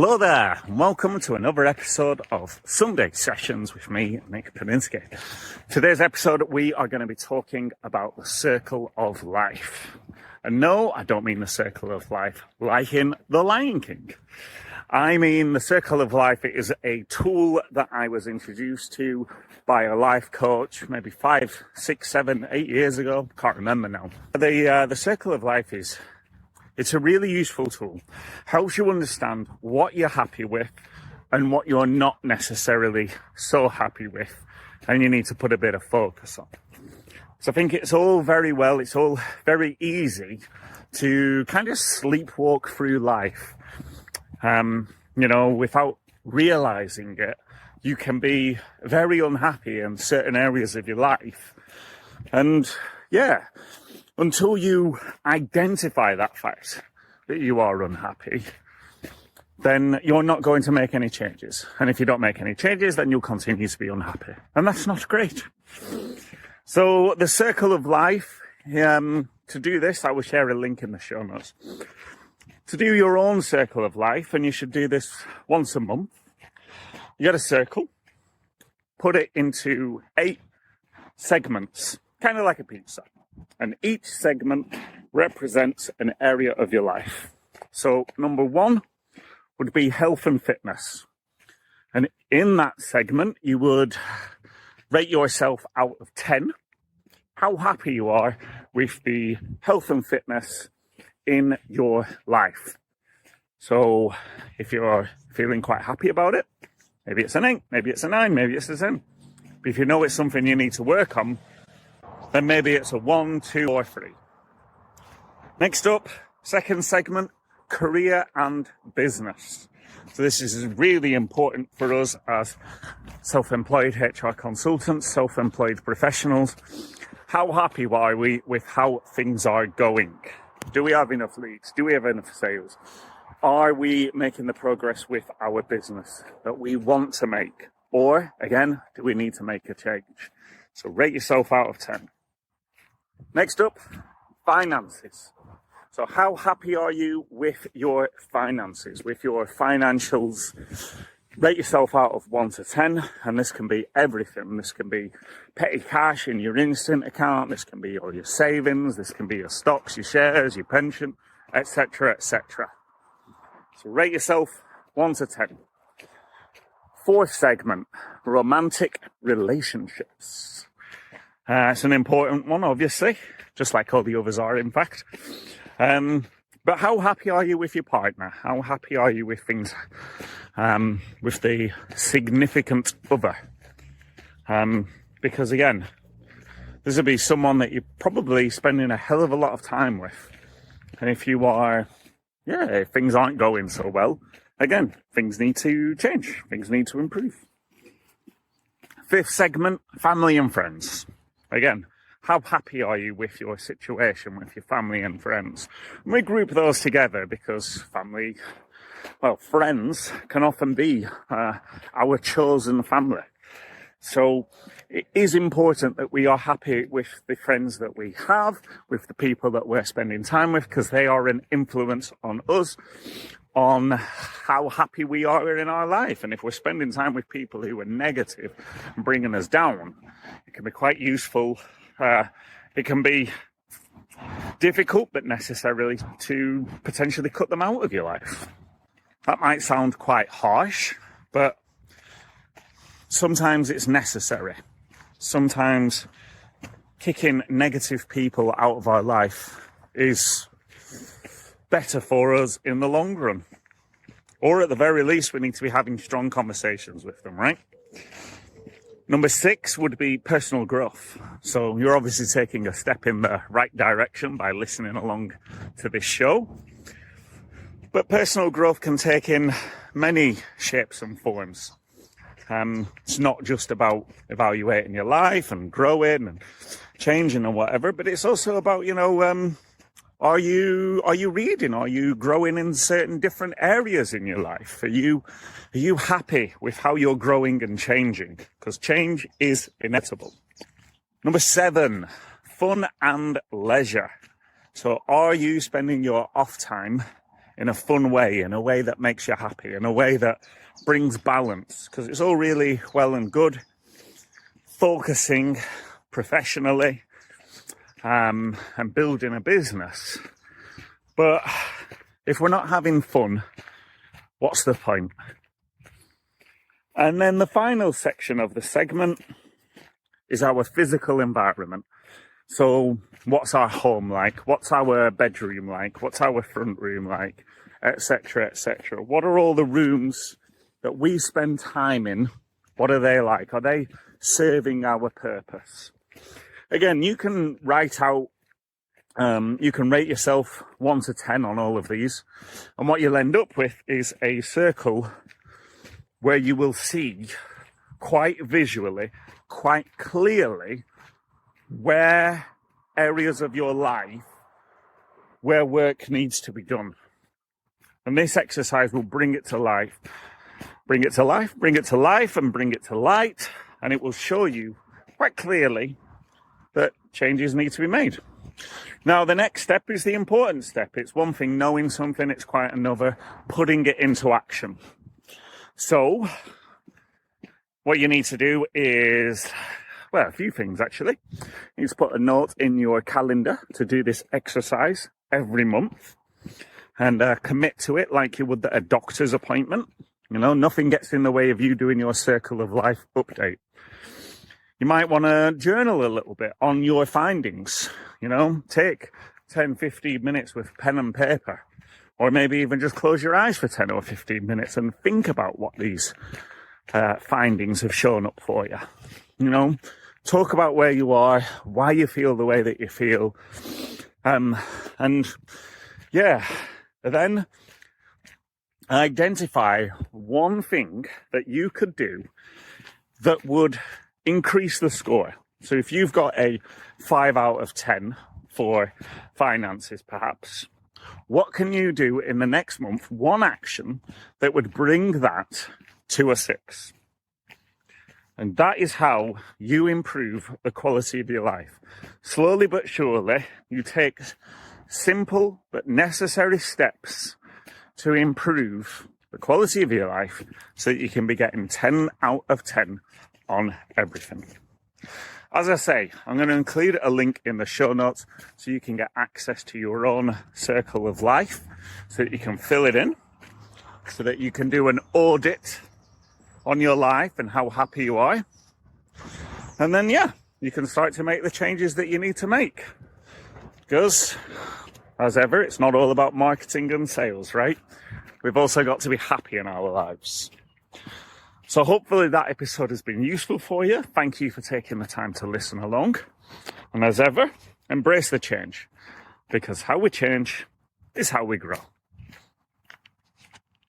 Hello there, and welcome to another episode of Sunday Sessions with me, Nick Paninsky. Today's episode, we are going to be talking about the circle of life. And no, I don't mean the circle of life like in The Lion King. I mean the circle of life is a tool that I was introduced to by a life coach maybe 5, 6, 7, 8 years ago. Can't remember now. The circle of life it's a really useful tool. Helps you understand what you're happy with and what you're not necessarily so happy with, and you need to put a bit of focus on. So I think it's all very easy to kind of sleepwalk through life. Without realizing it, you can be very unhappy in certain areas of your life. And until you identify that fact that you are unhappy, then you're not going to make any changes. And if you don't make any changes, then you'll continue to be unhappy. And that's not great. So the circle of life, to do this, I will share a link in the show notes. To do your own circle of life, and you should do this once a month, you get a circle, put it into 8 segments, kind of like a pizza. And each segment represents an area of your life. So number 1 would be health and fitness. And in that segment, you would rate yourself out of 10, how happy you are with the health and fitness in your life. So if you're feeling quite happy about it, maybe it's an 8, maybe it's a 9, maybe it's a 10. But if you know it's something you need to work on, then maybe it's a 1, 2, or 3. Next up, second segment, career and business. So this is really important for us as self-employed HR consultants, self-employed professionals. How happy are we with how things are going? Do we have enough leads? Do we have enough sales? Are we making the progress with our business that we want to make? Or, again, do we need to make a change? So rate yourself out of 10. Next up, finances. So how happy are you with your finances, with your financials? Rate yourself out of 1 to 10, and this can be everything. This can be petty cash in your instant account. This can be all your savings. This can be your stocks, your shares, your pension, etc., etc. So rate yourself 1 to 10. Fourth segment, romantic relationships. It's an important one, obviously, just like all the others are, in fact. But how happy are you with your partner? How happy are you with things, with the significant other? Because again, this will be someone that you're probably spending a hell of a lot of time with. And if you are, if things aren't going so well, again, things need to change. Things need to improve. Fifth segment, family and friends. Again, how happy are you with your situation, with your family and friends? And we group those together because friends can often be our chosen family. So it is important that we are happy with the friends that we have, with the people that we're spending time with, because they are an influence on us, on how happy we are in our life. And if we're spending time with people who are negative and bringing us down, it can be quite useful. It can be difficult, but necessarily to potentially cut them out of your life. That might sound quite harsh, but sometimes it's necessary. Sometimes kicking negative people out of our life is better for us in the long run. Or at the very least, we need to be having strong conversations with them, right? Number 6 would be personal growth. So you're obviously taking a step in the right direction by listening along to this show. But personal growth can take in many shapes and forms. It's not just about evaluating your life and growing and changing and whatever, but it's also about, are you reading? Are you growing in certain different areas in your life? Are you happy with how you're growing and changing? Because change is inevitable. Number 7, fun and leisure. So are you spending your off time in a fun way, in a way that makes you happy, in a way that brings balance. Because it's all really well and good focusing professionally and building a business. But if we're not having fun, what's the point? And then the final section of the segment is our physical environment. So what's our home like? What's our bedroom like? What's our front room like? Etc., etc. What are all the rooms that we spend time in? What are they like? Are they serving our purpose? Again, you can write out, you can rate yourself 1 to 10 on all of these. And what you'll end up with is a circle where you will see quite visually, quite clearly, where areas of your life where work needs to be done. And this exercise will bring it to life. Bring it to life, bring it to life, and bring it to light. And it will show you quite clearly that changes need to be made. Now, the next step is the important step. It's one thing knowing something, it's quite another putting it into action. So, what you need to do is, well, a few things actually. You need to put a note in your calendar to do this exercise every month and commit to it like you would a doctor's appointment. You know, nothing gets in the way of you doing your circle of life update. You might want to journal a little bit on your findings. You know, take 10, 15 minutes with pen and paper, or maybe even just close your eyes for 10 or 15 minutes and think about what these findings have shown up for you. You know, talk about where you are, why you feel the way that you feel. And yeah, then identify one thing that you could do that would increase the score. So if you've got a 5 out of 10 for finances, perhaps, what can you do in the next month, one action that would bring that to a 6? And that is how you improve the quality of your life. Slowly but surely, you take simple but necessary steps to improve the quality of your life so that you can be getting 10 out of 10 on everything. As I say, I'm going to include a link in the show notes so you can get access to your own circle of life, so that you can fill it in, so that you can do an audit on your life and how happy you are. And then, yeah, you can start to make the changes that you need to make. Because, as ever, it's not all about marketing and sales, right? We've also got to be happy in our lives. So hopefully that episode has been useful for you. Thank you for taking the time to listen along. And as ever, embrace the change, because how we change is how we grow.